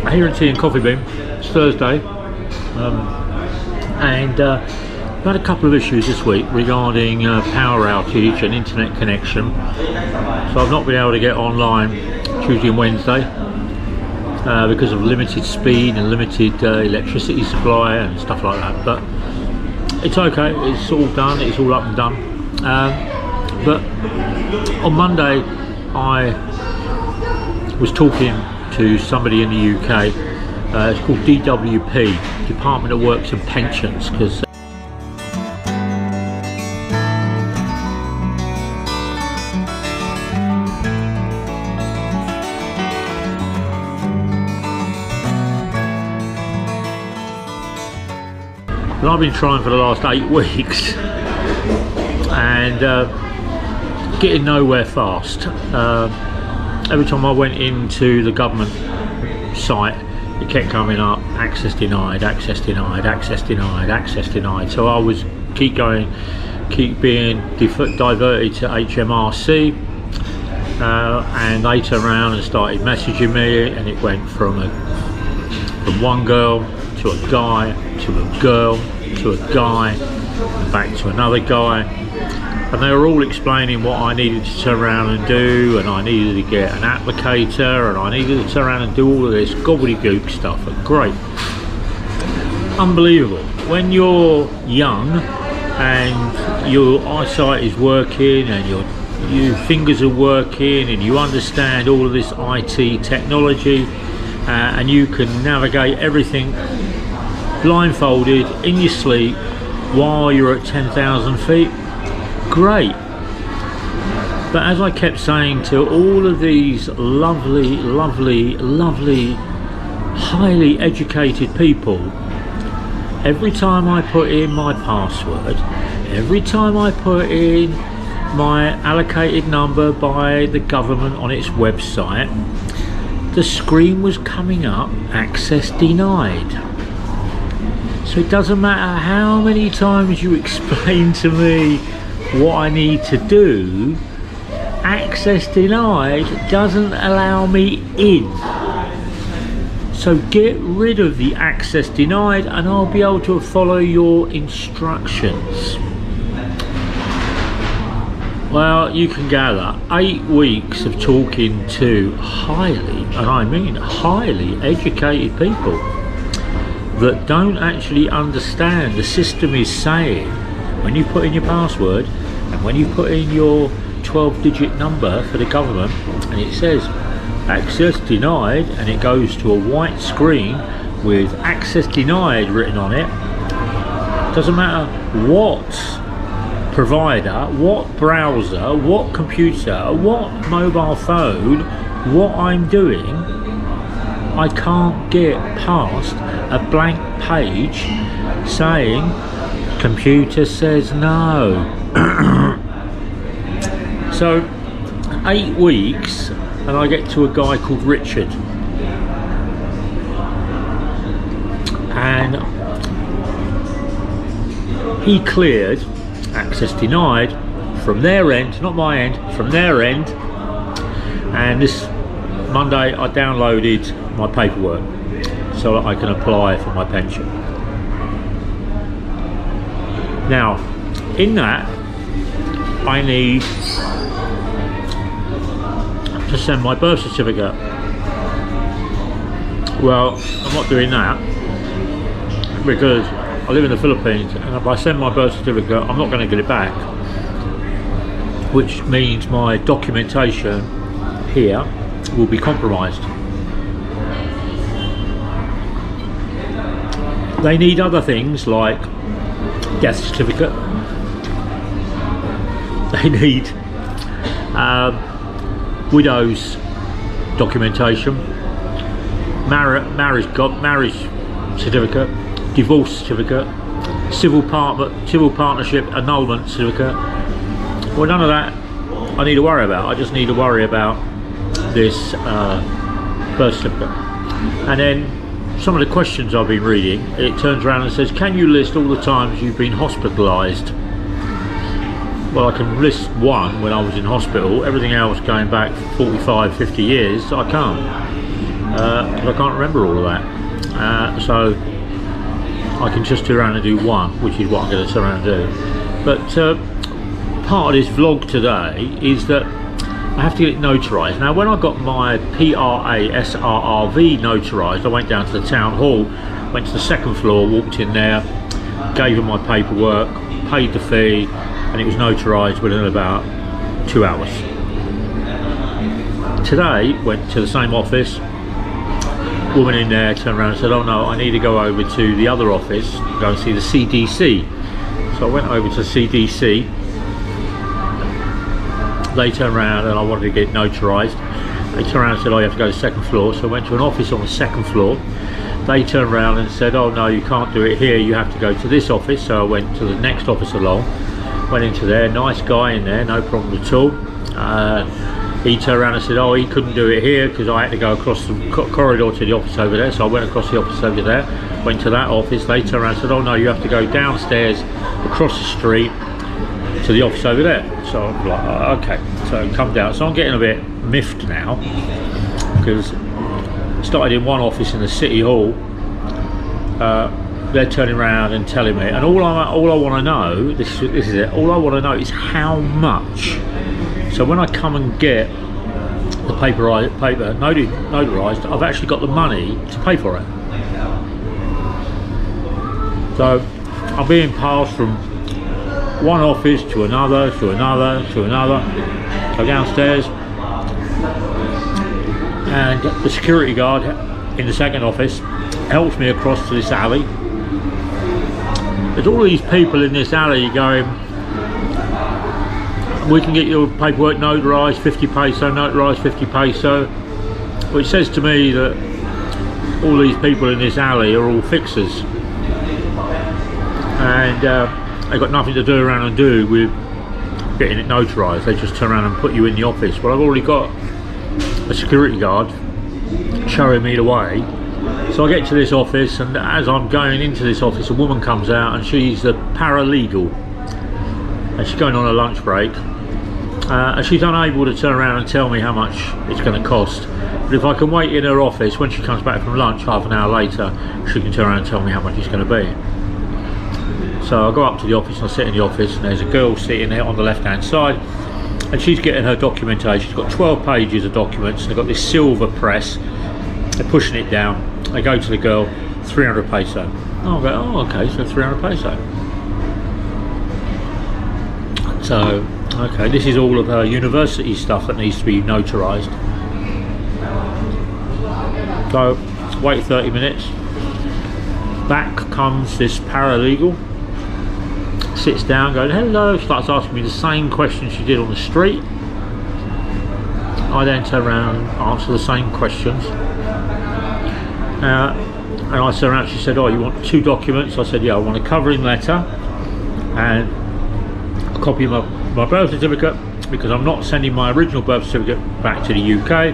here at Tea and Coffee Bean. It's Thursday, and I've had a couple of issues this week regarding power outage and internet connection. So I've not been able to get online Tuesday and Wednesday because of limited speed and limited electricity supply and stuff like that. But it's okay, it's all done, it's all up and done. But on Monday I was talking to somebody in the UK. It's called DWP, Department of Works and Pensions, because I've been trying for the last 8 weeks and getting nowhere fast. Every time I went into the government site, it kept coming up, access denied, access denied, access denied, access denied. So I was keep being diverted to HMRC, and they turned around and started messaging me, and it went from one girl to a guy to a girl to a guy and back to another guy. And they were all explaining what I needed to turn around and do, and I needed to get an applicator, and I needed to turn around and do all of this gobbledygook stuff. And great, unbelievable. When you're young and your eyesight is working and your fingers are working and you understand all of this IT technology, and you can navigate everything blindfolded in your sleep while you're at 10,000 feet. Great. But as I kept saying to all of these lovely, highly educated people, every time I put in my password, every time I put in my allocated number by the government on its website, the screen was coming up, access denied. So it doesn't matter how many times you explain to me what I need to do, access denied doesn't allow me in. So get rid of the access denied and I'll be able to follow your instructions. Well, you can gather 8 weeks of talking to highly, and I mean highly educated people that don't actually understand the system is saying when you put in your password and when you put in your 12-digit number for the government and it says access denied and it goes to a white screen with access denied written on it, doesn't matter what provider, what browser, what computer, what mobile phone, what I'm doing, I can't get past a blank page saying computer says no. So 8 weeks and I get to a guy called Richard, and he cleared access denied from their end, not my end, from their end. And this Monday I downloaded my paperwork so that I can apply for my pension. Now in that I need to send my birth certificate. Well, I'm not doing that because I live in the Philippines, and if I send my birth certificate I'm not going to get it back, which means my documentation here will be compromised. They need other things like death certificate, they need widow's documentation, marriage certificate, divorce certificate, civil partnership annulment certificate. Well, none of that I need to worry about. I just need to worry about this birth certificate. And then some of the questions I've been reading, it turns around and says, can you list all the times you've been hospitalised? Well, I can list one when I was in hospital. Everything else going back 45, 50 years, I can't. but I can't remember all of that. So I can just turn around and do one, which is what I'm going to turn around and do. But part of this vlog today is that I have to get it notarized. Now, when I got my PRASRRV notarized, I went down to the town hall, went to the second floor, walked in there, gave them my paperwork, paid the fee, and it was notarized within about 2 hours. Today, went to the same office, woman in there turned around and said, oh no, I need to go over to the other office, go and see the CDC. So I went over to CDC. They turned around and I wanted to get notarized. They turned around and said, oh, you have to go to the second floor. So I went to an office on the second floor. They turned around and said, oh no, you can't do it here, you have to go to this office. So I went to the next office along, went into there, nice guy in there, no problem at all. He turned around and said, oh, he couldn't do it here because I had to go across the corridor to the office over there. So I went across the office over there, went to that office. They turned around and said, oh no, you have to go downstairs across the street to the office over there. So I'm like, oh, okay, so come down. So I'm getting a bit miffed now because I started in one office in the city hall. They're turning around and telling me, and all I want to know, this is it, all I want to know is how much. So when I come and get the paper notarized, I've actually got the money to pay for it. So I'm being passed from one office to another, to another, to another. Go downstairs, and the security guard in the second office helps me across to this alley. There's all these people in this alley going, we can get your paperwork notarized, 50 peso, notarized 50 peso, which says to me that all these people in this alley are all fixers, and they've got nothing to do around and do with getting it notarized. They just turn around and put you in the office. Well, I've already got a security guard showing me the way. So I get to this office, and as I'm going into this office, a woman comes out, and she's the paralegal, and she's going on a lunch break, and she's unable to turn around and tell me how much it's going to cost. But if I can wait in her office, when she comes back from lunch half an hour later, she can turn around and tell me how much it's going to be. So I go up to the office and I sit in the office, and there's a girl sitting there on the left hand side, and she's getting her documentation. She's got 12 pages of documents, and they've got this silver press. They're pushing it down. They go to the girl, 300 peso. Oh, I go, oh, okay, so 300 peso. So, okay, this is all of her university stuff that needs to be notarized. So, wait 30 minutes. Back comes this paralegal, sits down, goes, hello, starts asking me the same question she did on the street. I then turn around and answer the same questions. And I turned around, she said, oh, you want 2 documents? I said, yeah, I want a covering letter and a copy of my birth certificate, because I'm not sending my original birth certificate back to the UK,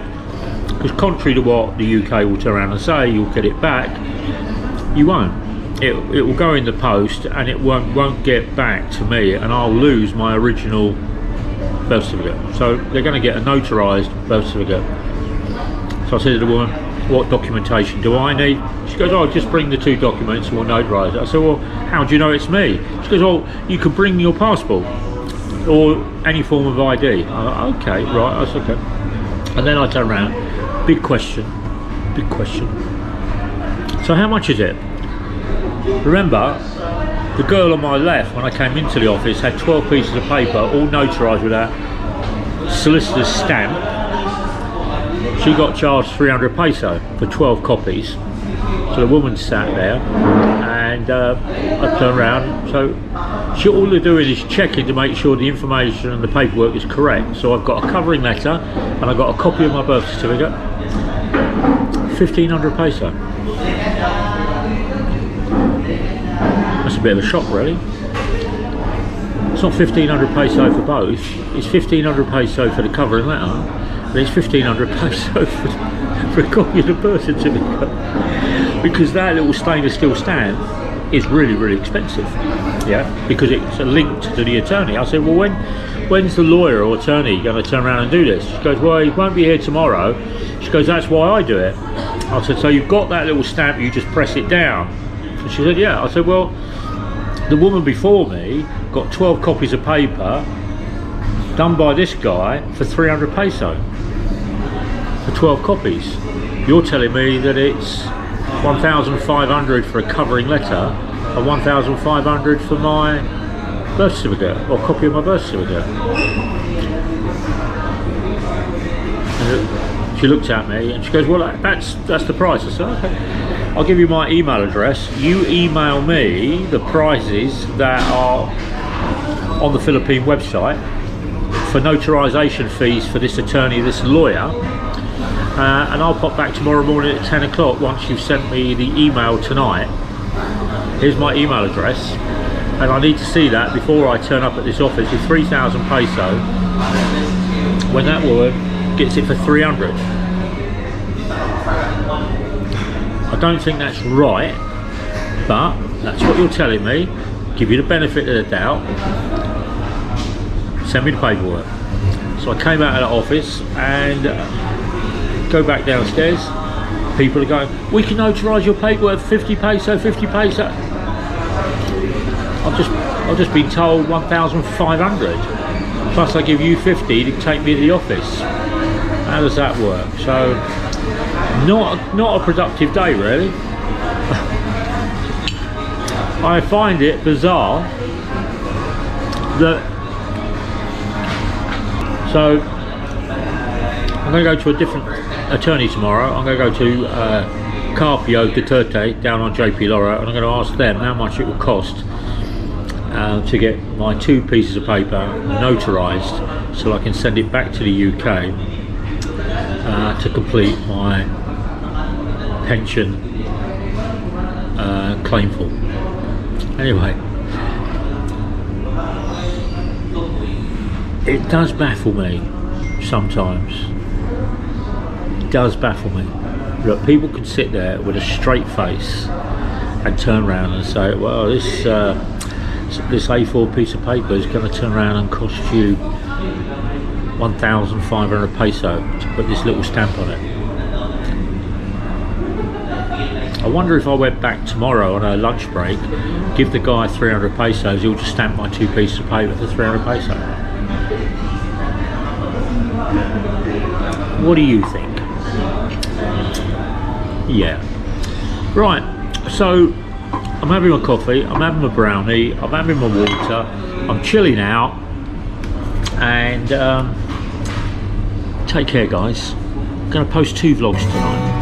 because contrary to what the UK will turn around and say, you'll get it back. You won't. It will go in the post, and it won't get back to me, and I'll lose my original birth certificate. So they're going to get a notarized birth certificate. So I said to the woman, what documentation do I need? She goes, oh, just bring the 2 documents and we'll notarize it. I said, well, how do you know it's me? She goes, oh, you can bring your passport or any form of ID. Okay, right, that's okay. And then I turn around, big question. So how much is it? Remember, the girl on my left, when I came into the office, had 12 pieces of paper, all notarized with that solicitor's stamp. She got charged 300 peso for 12 copies. So the woman sat there, and I turned around. So all they're doing is checking to make sure the information and the paperwork is correct. So I've got a covering letter, and I've got a copy of my birth certificate. 1,500 peso. That's a bit of a shock, really. It's not 1,500 peso for both. It's 1,500 peso for the covering letter, but it's 1,500 peso for a copy of the birth certificate, because that little stainless steel stamp is really, really expensive. Yeah, because it's linked to the attorney. I said, well, when's the lawyer or attorney going to turn around and do this? She goes, well, he won't be here tomorrow. She goes, that's why I do it. I said, so you've got that little stamp, you just press it down? And she said, yeah. I said, well, the woman before me got 12 copies of paper done by this guy for 300 peso for 12 copies. You're telling me that it's 1,500 for a covering letter and 1,500 for my birth certificate, or copy of my birth certificate. And she looked at me and she goes, well, that's the price. I said, okay, I'll give you my email address. You email me the prices that are on the Philippine website for notarization fees for this attorney, this lawyer, and I'll pop back tomorrow morning at 10 o'clock once you've sent me the email tonight. Here's my email address, and I need to see that before I turn up at this office with 3,000 peso when that woman gets it for 300. I don't think that's right, but that's what you're telling me. Give you the benefit of the doubt. Send me the paperwork. So I came out of that office and go back downstairs. People are going, we can notarise your paperwork, 50 peso, 50 peso. I've just been told 1,500. Plus I give you 50 to take me to the office. How does that work? So not a productive day, really. I find it bizarre that. So I'm going to go to a different attorney tomorrow. I'm going to go to Carpio Duterte down on JP Laura, and I'm going to ask them how much it will cost to get my 2 pieces of paper notarized so I can send it back to the UK to complete my pension claim form. Anyway, it does baffle me sometimes. It does baffle me. Look, people can sit there with a straight face and turn around and say, well, this A4 piece of paper is going to turn around and cost you 1,500 peso to put this little stamp on it. I wonder if I went back tomorrow on a lunch break, give the guy 300 pesos, he'll just stamp my 2 pieces of paper for 300 peso. What do you think? Yeah. Right, so I'm having my coffee, I'm having my brownie, I'm having my water, I'm chilling out, and take care, guys. I'm going to post 2 vlogs tonight.